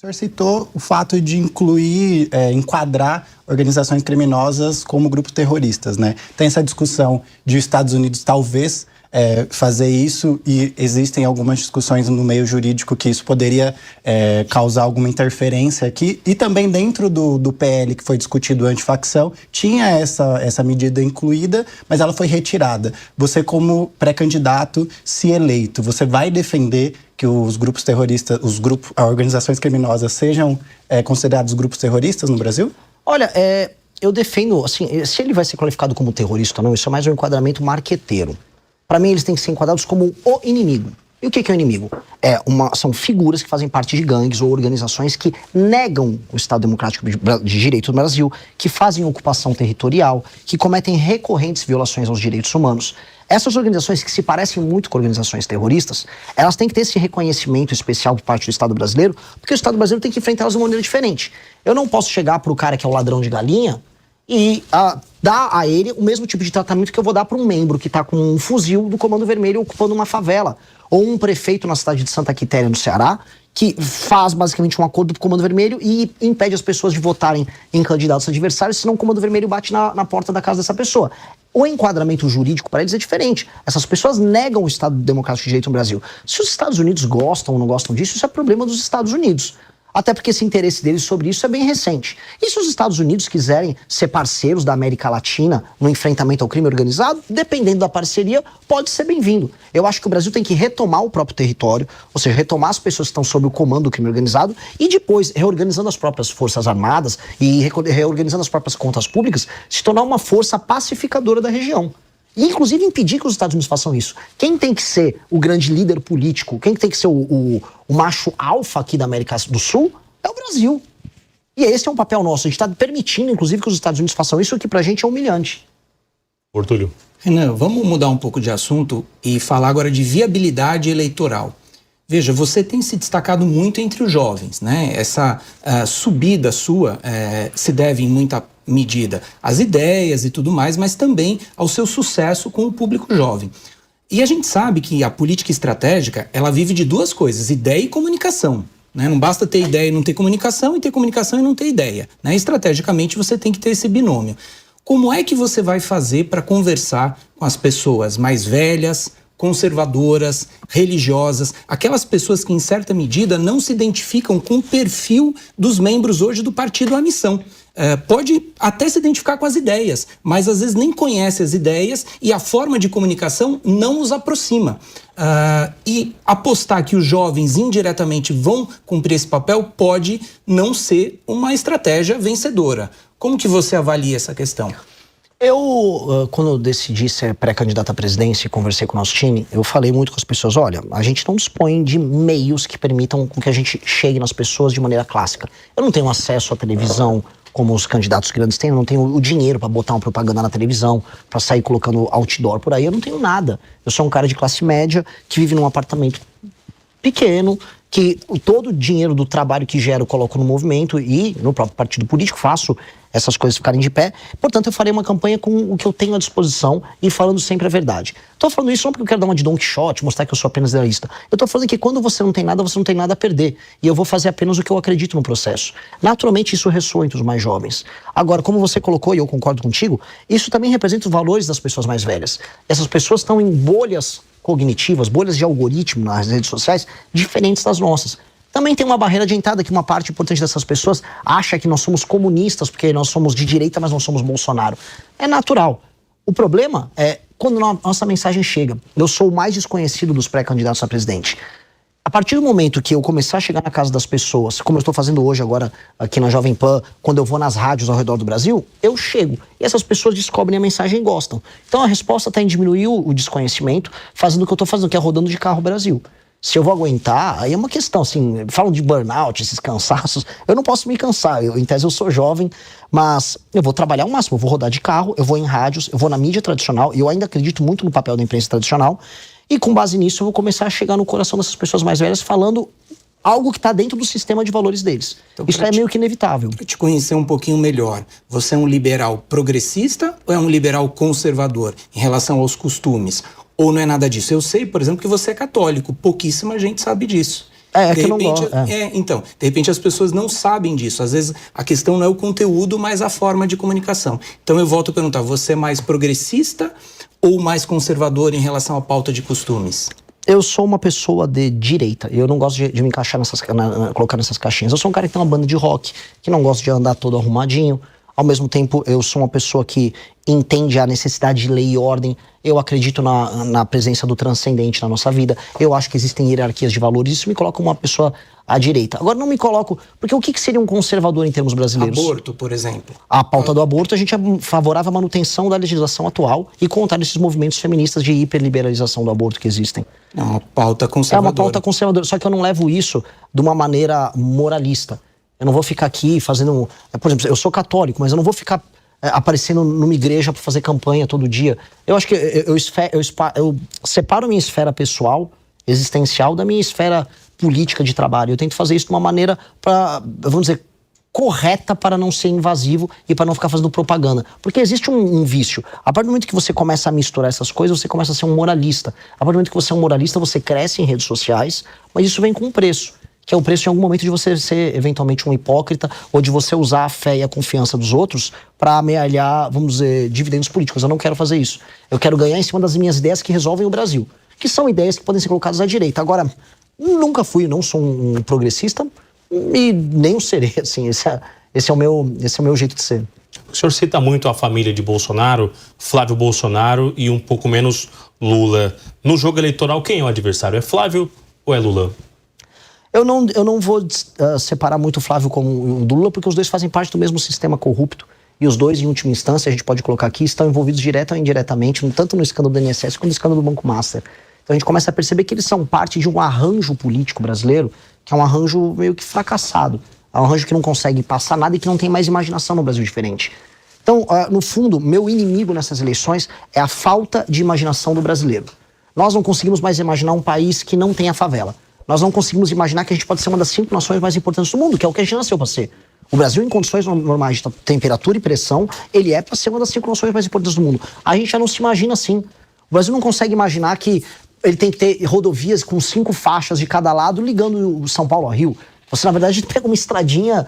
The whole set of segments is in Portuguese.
senhor citou o fato de incluir, enquadrar organizações criminosas como grupos terroristas, né? Tem essa discussão de os Estados Unidos talvez fazer isso, e existem algumas discussões no meio jurídico que isso poderia causar alguma interferência aqui. E também dentro do PL que foi discutido anti-facção, tinha essa medida incluída, mas ela foi retirada. Você, como pré-candidato, se eleito, você vai defender que os grupos terroristas, as organizações criminosas sejam considerados grupos terroristas no Brasil? Olha, eu defendo, assim, se ele vai ser qualificado como terrorista ou não, isso é mais um enquadramento marqueteiro. Para mim, eles têm que ser enquadrados como o inimigo. E o que é o inimigo? São figuras que fazem parte de gangues ou organizações que negam o Estado Democrático de Direito do Brasil, que fazem ocupação territorial, que cometem recorrentes violações aos direitos humanos. Essas organizações que se parecem muito com organizações terroristas, elas têm que ter esse reconhecimento especial por parte do Estado brasileiro, porque o Estado brasileiro tem que enfrentar elas de uma maneira diferente. Eu não posso chegar para o cara que é o ladrão de galinha e dar a ele o mesmo tipo de tratamento que eu vou dar para um membro que está com um fuzil do Comando Vermelho ocupando uma favela. Ou um prefeito na cidade de Santa Quitéria, no Ceará, que faz basicamente um acordo com o Comando Vermelho e impede as pessoas de votarem em candidatos adversários, senão o Comando Vermelho bate na porta da casa dessa pessoa. O enquadramento jurídico para eles é diferente. Essas pessoas negam o Estado Democrático de Direito no Brasil. Se os Estados Unidos gostam ou não gostam disso, isso é problema dos Estados Unidos. Até porque esse interesse deles sobre isso é bem recente. E se os Estados Unidos quiserem ser parceiros da América Latina no enfrentamento ao crime organizado, dependendo da parceria, pode ser bem-vindo. Eu acho que o Brasil tem que retomar o próprio território, ou seja, retomar as pessoas que estão sob o comando do crime organizado e depois, reorganizando as próprias forças armadas e reorganizando as próprias contas públicas, se tornar uma força pacificadora da região. E, inclusive, impedir que os Estados Unidos façam isso. Quem tem que ser o grande líder político, quem tem que ser o macho alfa aqui da América do Sul, é o Brasil. E esse é um papel nosso. A gente está permitindo, inclusive, que os Estados Unidos façam isso, o que pra gente é humilhante. Ortúlio. Renan, vamos mudar um pouco de assunto e falar agora de viabilidade eleitoral. Veja, você tem se destacado muito entre os jovens, né? Essa subida sua se deve em muita medida às ideias e tudo mais, mas também ao seu sucesso com o público jovem. E a gente sabe que a política estratégica, ela vive de duas coisas, ideia e comunicação, né? Não basta ter ideia e não ter comunicação, e ter comunicação e não ter ideia, né? Estrategicamente você tem que ter esse binômio. Como é que você vai fazer para conversar com as pessoas mais velhas, conservadoras, religiosas, aquelas pessoas que em certa medida não se identificam com o perfil dos membros hoje do Partido à Missão? Pode até se identificar com as ideias, mas às vezes nem conhece as ideias e a forma de comunicação não os aproxima. E apostar que os jovens indiretamente vão cumprir esse papel pode não ser uma estratégia vencedora. Como que você avalia essa questão? Quando eu decidi ser pré-candidato à presidência e conversei com o nosso time, eu falei muito com as pessoas, olha, a gente não dispõe de meios que permitam que a gente chegue nas pessoas de maneira clássica. Eu não tenho acesso à televisão como os candidatos grandes têm, eu não tenho o dinheiro para botar uma propaganda na televisão, para sair colocando outdoor por aí, eu não tenho nada. Eu sou um cara de classe média que vive num apartamento pequeno, que todo o dinheiro do trabalho que gero eu coloco no movimento e no próprio partido político faço essas coisas ficarem de pé. Portanto, eu farei uma campanha com o que eu tenho à disposição e falando sempre a verdade. Estou falando isso não porque eu quero dar uma de Don Quixote, mostrar que eu sou apenas idealista. Eu estou falando que quando você não tem nada a perder. E eu vou fazer apenas o que eu acredito no processo. Naturalmente, isso ressoa entre os mais jovens. Agora, como você colocou, e eu concordo contigo, isso também representa os valores das pessoas mais velhas. Essas pessoas estão em bolhas cognitivas, bolhas de algoritmo nas redes sociais, diferentes das nossas. Também tem uma barreira de entrada que uma parte importante dessas pessoas acha que nós somos comunistas porque nós somos de direita, mas não somos Bolsonaro. É natural. O problema é quando nossa mensagem chega. Eu sou o mais desconhecido dos pré-candidatos a presidente. A partir do momento que eu começar a chegar na casa das pessoas, como eu estou fazendo hoje agora aqui na Jovem Pan, quando eu vou nas rádios ao redor do Brasil, eu chego. E essas pessoas descobrem a mensagem e gostam. Então a resposta está em diminuir o desconhecimento, fazendo o que eu estou fazendo, que é rodando de carro Brasil. Se eu vou aguentar, aí é uma questão, assim, falam de burnout, esses cansaços, eu não posso me cansar, em tese eu sou jovem, mas eu vou trabalhar ao máximo, eu vou rodar de carro, eu vou em rádios, eu vou na mídia tradicional, e eu ainda acredito muito no papel da imprensa tradicional, e com base nisso eu vou começar a chegar no coração dessas pessoas mais velhas falando algo que está dentro do sistema de valores deles. Então, isso é meio que inevitável. Para te conhecer um pouquinho melhor, você é um liberal progressista ou é um liberal conservador em relação aos costumes? Ou não é nada disso? Eu sei, por exemplo, que você é católico. Pouquíssima gente sabe disso. É que eu não gosto. Então, de repente as pessoas não sabem disso. Às vezes a questão não é o conteúdo, mas a forma de comunicação. Então eu volto a perguntar, você é mais progressista ou mais conservador em relação à pauta de costumes? Eu sou uma pessoa de direita. Eu não gosto de me encaixar colocar nessas caixinhas. Eu sou um cara que tem uma banda de rock, que não gosta de andar todo arrumadinho. Ao mesmo tempo, eu sou uma pessoa que entende a necessidade de lei e ordem. Eu acredito na presença do transcendente na nossa vida. Eu acho que existem hierarquias de valores. Isso me coloca uma pessoa à direita. Agora, não me coloco... Porque o que seria um conservador em termos brasileiros? Aborto, por exemplo. A pauta do aborto, a gente é favorável à manutenção da legislação atual e contar esses movimentos feministas de hiperliberalização do aborto que existem. É uma pauta conservadora. É uma pauta conservadora, só que eu não levo isso de uma maneira moralista. Eu não vou ficar aqui fazendo... Por exemplo, eu sou católico, mas eu não vou ficar aparecendo numa igreja para fazer campanha todo dia. Eu acho que eu separo a minha esfera pessoal, existencial, da minha esfera política de trabalho. Eu tento fazer isso de uma maneira, vamos dizer, correta, para não ser invasivo e para não ficar fazendo propaganda. Porque existe um vício. A partir do momento que você começa a misturar essas coisas, você começa a ser um moralista. A partir do momento que você é um moralista, você cresce em redes sociais, mas isso vem com um preço. Que é o preço em algum momento de você ser eventualmente um hipócrita ou de você usar a fé e a confiança dos outros para amealhar, vamos dizer, dividendos políticos. Eu não quero fazer isso. Eu quero ganhar em cima das minhas ideias que resolvem o Brasil. Que são ideias que podem ser colocadas à direita. Agora, nunca fui, não sou um progressista e nem o serei, assim. Esse é o meu jeito de ser. O senhor cita muito a família de Bolsonaro, Flávio Bolsonaro e um pouco menos Lula. No jogo eleitoral, quem é o adversário? É Flávio ou é Lula? Eu não vou separar muito o Flávio como o Lula, porque os dois fazem parte do mesmo sistema corrupto. E os dois, em última instância, a gente pode colocar aqui, estão envolvidos direta ou indiretamente, tanto no escândalo do INSS quanto no escândalo do Banco Master. Então a gente começa a perceber que eles são parte de um arranjo político brasileiro, que é um arranjo meio que fracassado. É um arranjo que não consegue passar nada e que não tem mais imaginação no Brasil diferente. Então, no fundo, meu inimigo nessas eleições é a falta de imaginação do brasileiro. Nós não conseguimos mais imaginar um país que não tenha favela. Nós não conseguimos imaginar que a gente pode ser uma das 5 nações mais importantes do mundo, que é o que a gente nasceu para ser. O Brasil, em condições normais de temperatura e pressão, ele é para ser uma das 5 nações mais importantes do mundo. A gente já não se imagina assim. O Brasil não consegue imaginar que ele tem que ter rodovias com 5 faixas de cada lado ligando o São Paulo ao Rio. Você, na verdade, pega uma estradinha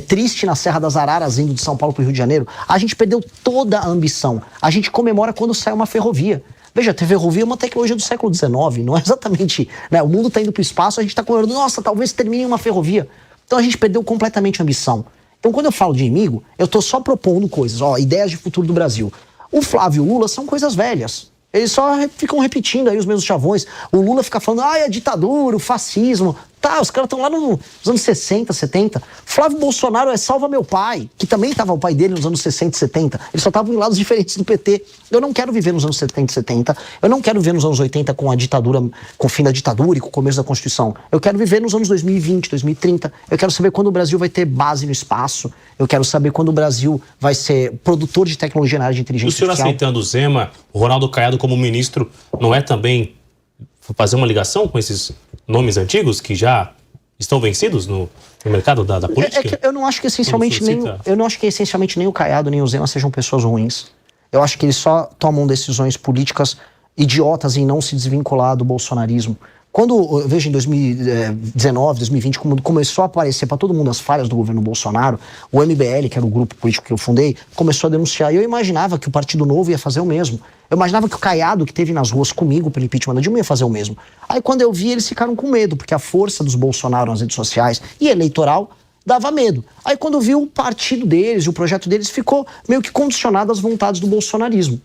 triste na Serra das Araras, indo de São Paulo para o Rio de Janeiro. A gente perdeu toda a ambição. A gente comemora quando sai uma ferrovia. Veja, a ferrovia é uma tecnologia do século XIX, não é exatamente... Né? O mundo está indo para o espaço, a gente está comemorando, nossa, talvez termine uma ferrovia. Então a gente perdeu completamente a ambição. Então quando eu falo de inimigo, eu estou só propondo coisas, ideias de futuro do Brasil. O Flávio e o Lula são coisas velhas. Eles só ficam repetindo aí os mesmos chavões. O Lula fica falando, é ditadura, o fascismo. Tá, os caras estão lá nos anos 60, 70. Flávio Bolsonaro é Salva Meu Pai, que também estava o pai dele nos anos 60 e 70. Eles só estavam em lados diferentes do PT. Eu não quero viver nos anos 70 e 70. Eu não quero viver nos anos 80 com a ditadura, com o fim da ditadura e com o começo da Constituição. Eu quero viver nos anos 2020, 2030. Eu quero saber quando o Brasil vai ter base no espaço. Eu quero saber quando o Brasil vai ser produtor de tecnologia na área de inteligência artificial. O senhor aceitando o Zema, o Ronaldo Caiado como ministro, não é também fazer uma ligação com esses nomes antigos que já estão vencidos no mercado da política? Eu não acho que essencialmente nem o Caiado nem o Zema sejam pessoas ruins. Eu acho que eles só tomam decisões políticas idiotas em não se desvincular do bolsonarismo. Quando, eu vejo em 2019, 2020, quando começou a aparecer para todo mundo as falhas do governo Bolsonaro, o MBL, que era o grupo político que eu fundei, começou a denunciar. E eu imaginava que o Partido Novo ia fazer o mesmo. Eu imaginava que o Caiado, que esteve nas ruas comigo pelo impeachment da Dilma, ia fazer o mesmo. Aí quando eu vi, eles ficaram com medo, porque a força dos Bolsonaro nas redes sociais e eleitoral dava medo. Aí quando eu vi o partido deles, o projeto deles, ficou meio que condicionado às vontades do bolsonarismo.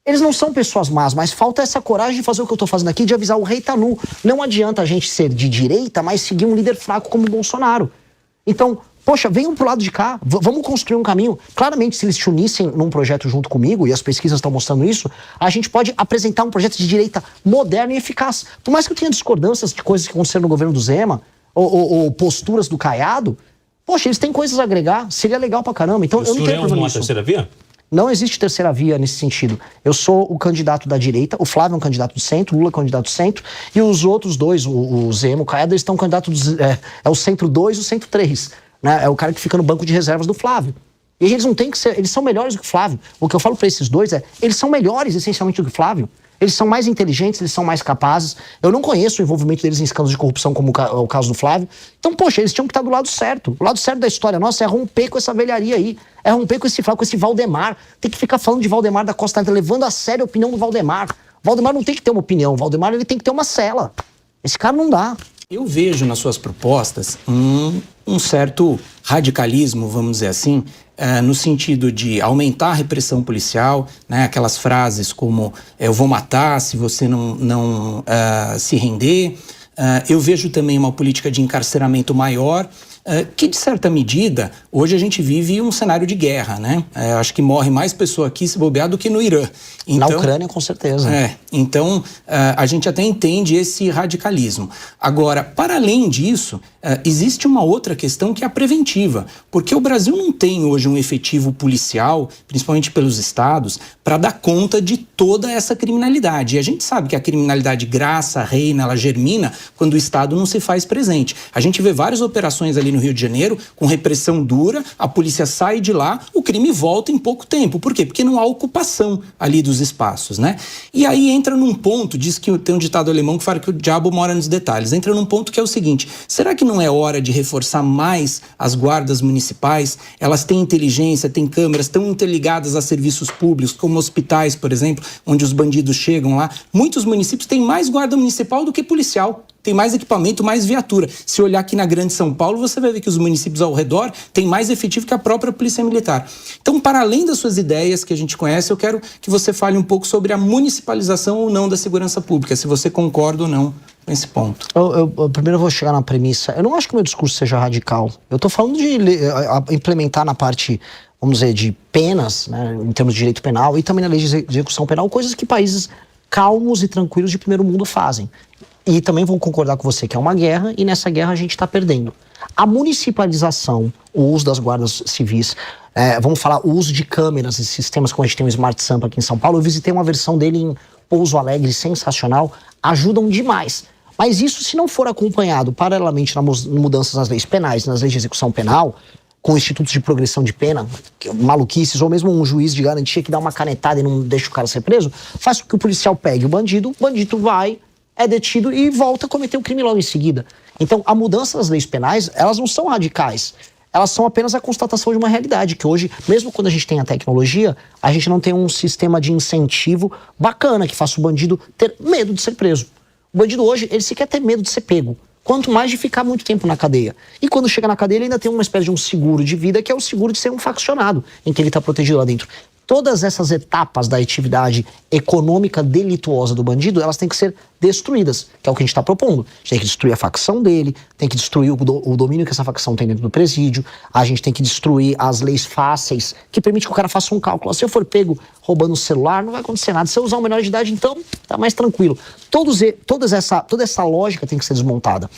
Eles não são pessoas más, mas falta essa coragem de fazer o que eu estou fazendo aqui, de avisar o rei tá nu. Não adianta a gente ser de direita, mas seguir um líder fraco como o Bolsonaro. Então, poxa, venham pro lado de cá, vamos construir um caminho. Claramente, se eles se unissem num projeto junto comigo, e as pesquisas estão mostrando isso, a gente pode apresentar um projeto de direita moderno e eficaz. Por mais que eu tenha discordâncias de coisas que aconteceram no governo do Zema, ou posturas do Caiado, poxa, eles têm coisas a agregar, seria legal pra caramba. Então, eu não tenho problema nisso. Terceira via? Não existe terceira via nesse sentido. Eu sou o candidato da direita, o Flávio é um candidato do centro, o Lula é um candidato do centro, e os outros dois, o Zema, o Caiado, eles estão candidatos, é o centro 2 e o centro 3. Né? É o cara que fica no banco de reservas do Flávio. E eles não têm que ser, eles são melhores do que o Flávio. O que eu falo pra esses dois eles são melhores essencialmente do que o Flávio. Eles são mais inteligentes, eles são mais capazes. Eu não conheço o envolvimento deles em escândalos de corrupção, como o caso do Flávio. Então, poxa, eles tinham que estar do lado certo. O lado certo da história nossa é romper com essa velharia aí. É romper com esse Flávio, com esse Valdemar. Tem que ficar falando de Valdemar da Costa Neto, levando a sério a opinião do Valdemar. O Valdemar não tem que ter uma opinião. O Valdemar ele tem que ter uma cela. Esse cara não dá. Eu vejo nas suas propostas um certo radicalismo, vamos dizer assim, no sentido de aumentar a repressão policial, né? Aquelas frases como eu vou matar se você não se render. Eu vejo também uma política de encarceramento maior, que, de certa medida, hoje a gente vive um cenário de guerra, né? Acho que morre mais pessoa aqui se bobear do que no Irã. Então, na Ucrânia, com certeza. Então, a gente até entende esse radicalismo. Agora, para além disso, existe uma outra questão que é a preventiva, porque o Brasil não tem hoje um efetivo policial, principalmente pelos estados, para dar conta de toda essa criminalidade. E a gente sabe que a criminalidade graça, reina, ela germina quando o Estado não se faz presente. A gente vê várias operações ali no Rio de Janeiro, com repressão dura, a polícia sai de lá, o crime volta em pouco tempo. Por quê? Porque não há ocupação ali dos espaços, né? E aí entra num ponto, diz que tem um ditado alemão que fala que o diabo mora nos detalhes, entra num ponto que é o seguinte: será que não é hora de reforçar mais as guardas municipais? Elas têm inteligência, têm câmeras, estão interligadas a serviços públicos, como hospitais, por exemplo, onde os bandidos chegam lá. Muitos municípios têm mais guarda municipal do que policial. Tem mais equipamento, mais viatura. Se olhar aqui na Grande São Paulo, você vai ver que os municípios ao redor têm mais efetivo que a própria Polícia Militar. Então, para além das suas ideias que a gente conhece, eu quero que você fale um pouco sobre a municipalização ou não da segurança pública, se você concorda ou não com esse ponto. Primeiro eu vou chegar na premissa. Eu não acho que o meu discurso seja radical. Eu estou falando de implementar na parte, vamos dizer, de penas, né, em termos de direito penal, e também na lei de execução penal, coisas que países calmos e tranquilos de primeiro mundo fazem. E também vou concordar com você que é uma guerra, e nessa guerra a gente está perdendo. A municipalização, o uso das guardas civis, vamos falar, o uso de câmeras e sistemas, como a gente tem o Smart Sampa aqui em São Paulo, eu visitei uma versão dele em Pouso Alegre, sensacional, ajudam demais. Mas isso, se não for acompanhado paralelamente nas mudanças nas leis penais, nas leis de execução penal, com institutos de progressão de pena, maluquices, ou mesmo um juiz de garantia que dá uma canetada e não deixa o cara ser preso, faz com que o policial pegue o bandido vai, é detido e volta a cometer o crime logo em seguida. Então, a mudança das leis penais, elas não são radicais. Elas são apenas a constatação de uma realidade, que hoje, mesmo quando a gente tem a tecnologia, a gente não tem um sistema de incentivo bacana que faça o bandido ter medo de ser preso. O bandido hoje, ele sequer tem medo de ser pego, quanto mais de ficar muito tempo na cadeia. E quando chega na cadeia, ele ainda tem uma espécie de um seguro de vida, que é o seguro de ser um faccionado, em que ele está protegido lá dentro. Todas essas etapas da atividade econômica delituosa do bandido, elas têm que ser destruídas, que é o que a gente está propondo. A gente tem que destruir a facção dele, tem que destruir o domínio que essa facção tem dentro do presídio, a gente tem que destruir as leis fáceis, que permite que o cara faça um cálculo. Se eu for pego roubando o celular, não vai acontecer nada. Se eu usar um menor de idade, então, tá mais tranquilo. Toda essa lógica tem que ser desmontada.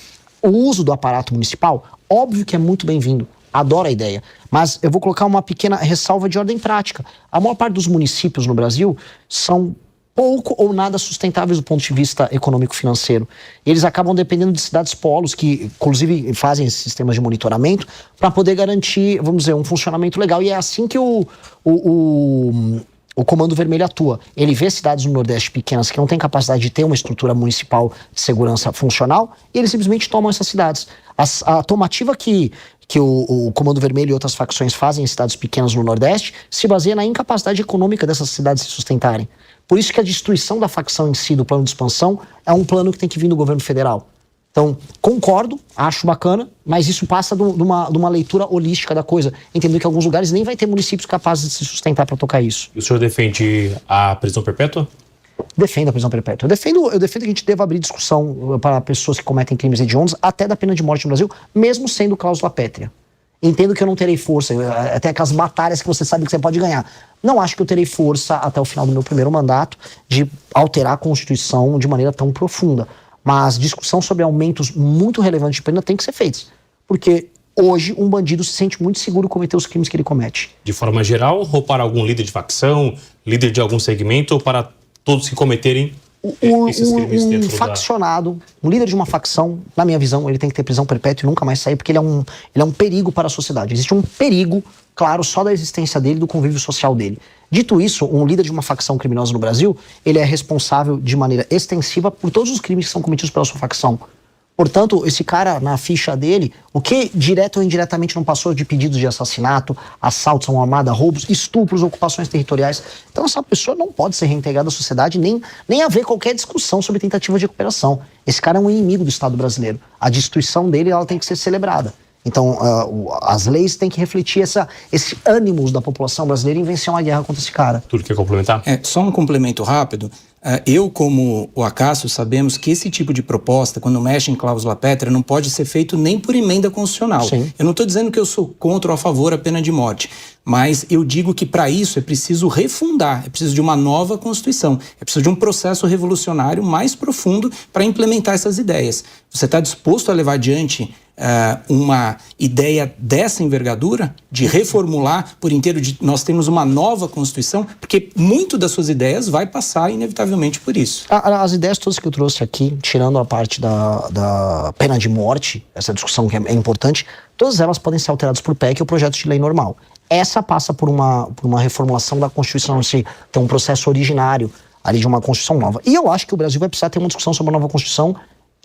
O uso do aparato municipal, óbvio que é muito bem-vindo. Adoro a ideia, mas eu vou colocar uma pequena ressalva de ordem prática. A maior parte dos municípios no Brasil são pouco ou nada sustentáveis do ponto de vista econômico-financeiro. Eles acabam dependendo de cidades polos, que inclusive fazem esses sistemas de monitoramento, para poder garantir, vamos dizer, um funcionamento legal. E é assim que o Comando Vermelho atua. Ele vê cidades no Nordeste pequenas que não têm capacidade de ter uma estrutura municipal de segurança funcional, e eles simplesmente tomam essas cidades. A tomativa que o Comando Vermelho e outras facções fazem em cidades pequenas no Nordeste se baseia na incapacidade econômica dessas cidades se sustentarem. Por isso que a destruição da facção em si, do plano de expansão, é um plano que tem que vir do governo federal. Então, concordo, acho bacana, mas isso passa de uma leitura holística da coisa. Entendendo que em alguns lugares nem vai ter municípios capazes de se sustentar para tocar isso. E o senhor defende a prisão perpétua? Defendo a prisão perpétua. Eu defendo que a gente deva abrir discussão para pessoas que cometem crimes hediondos até da pena de morte no Brasil, mesmo sendo cláusula pétrea. Entendo que eu não terei força, até aquelas batalhas que você sabe que você pode ganhar. Não acho que eu terei força até o final do meu primeiro mandato de alterar a Constituição de maneira tão profunda. Mas discussão sobre aumentos muito relevantes de pena tem que ser feita. Porque hoje um bandido se sente muito seguro em cometer os crimes que ele comete. De forma geral, ou para algum líder de facção, líder de algum segmento, ou para todos que cometerem esses crimes Um dentro da... faccionado, um líder de uma facção, na minha visão, ele tem que ter prisão perpétua e nunca mais sair, porque ele é um perigo para a sociedade. Existe um perigo, claro, só da existência dele, do convívio social dele. Dito isso, um líder de uma facção criminosa no Brasil, ele é responsável de maneira extensiva por todos os crimes que são cometidos pela sua facção. Portanto, esse cara, na ficha dele, o que direto ou indiretamente não passou de pedidos de assassinato, assaltos a uma armada, roubos, estupros, ocupações territoriais. Então essa pessoa não pode ser reintegrada à sociedade, nem haver qualquer discussão sobre tentativa de recuperação. Esse cara é um inimigo do Estado brasileiro. A destituição dele, ela tem que ser celebrada. Então, as leis têm que refletir esse ânimo da população brasileira em vencer uma guerra contra esse cara. Tudo quer complementar? Só um complemento rápido. Eu, como o Acácio, sabemos que esse tipo de proposta, quando mexe em cláusula pétrea, não pode ser feito nem por emenda constitucional. Sim. Eu não estou dizendo que eu sou contra ou a favor da pena de morte, mas eu digo que para isso é preciso refundar, é preciso de uma nova Constituição, é preciso de um processo revolucionário mais profundo para implementar essas ideias. Você está disposto a levar adiante uma ideia dessa envergadura, de reformular por inteiro, de nós temos uma nova Constituição, porque muito das suas ideias vai passar inevitavelmente por isso. As ideias todas que eu trouxe aqui, tirando a parte da pena de morte, essa discussão que é importante, todas elas podem ser alteradas por PEC ou projeto de lei normal. Essa passa por uma reformulação da Constituição, se tem um processo originário ali de uma Constituição nova. E eu acho que o Brasil vai precisar ter uma discussão sobre a nova Constituição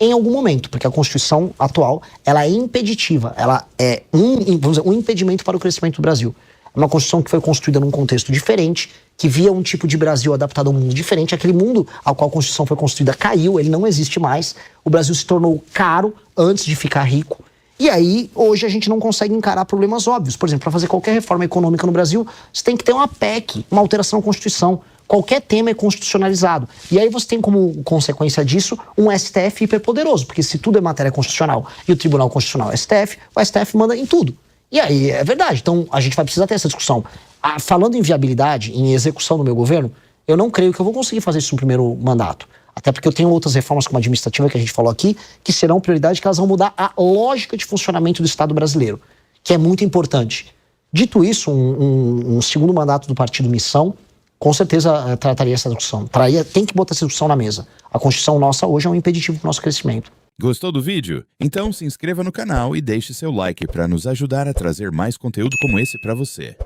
em algum momento, porque a Constituição atual, ela é impeditiva, ela é um impedimento para o crescimento do Brasil. É uma Constituição que foi construída num contexto diferente, que via um tipo de Brasil adaptado a um mundo diferente. Aquele mundo ao qual a Constituição foi construída caiu, ele não existe mais. O Brasil se tornou caro antes de ficar rico. E aí, hoje a gente não consegue encarar problemas óbvios. Por exemplo, para fazer qualquer reforma econômica no Brasil, você tem que ter uma PEC, uma alteração na Constituição. Qualquer tema é constitucionalizado. E aí você tem como consequência disso um STF hiperpoderoso, porque se tudo é matéria constitucional e o Tribunal Constitucional é STF, o STF manda em tudo. E aí é verdade. Então a gente vai precisar ter essa discussão. Falando em viabilidade, em execução do meu governo, eu não creio que eu vou conseguir fazer isso no primeiro mandato. Até porque eu tenho outras reformas como a administrativa que a gente falou aqui, que serão prioridade, que elas vão mudar a lógica de funcionamento do Estado brasileiro, que é muito importante. Dito isso, um segundo mandato do Partido Missão, com certeza trataria essa discussão. Tem que botar essa discussão na mesa. A Constituição nossa hoje é um impeditivo para o nosso crescimento. Gostou do vídeo? Então se inscreva no canal e deixe seu like para nos ajudar a trazer mais conteúdo como esse para você.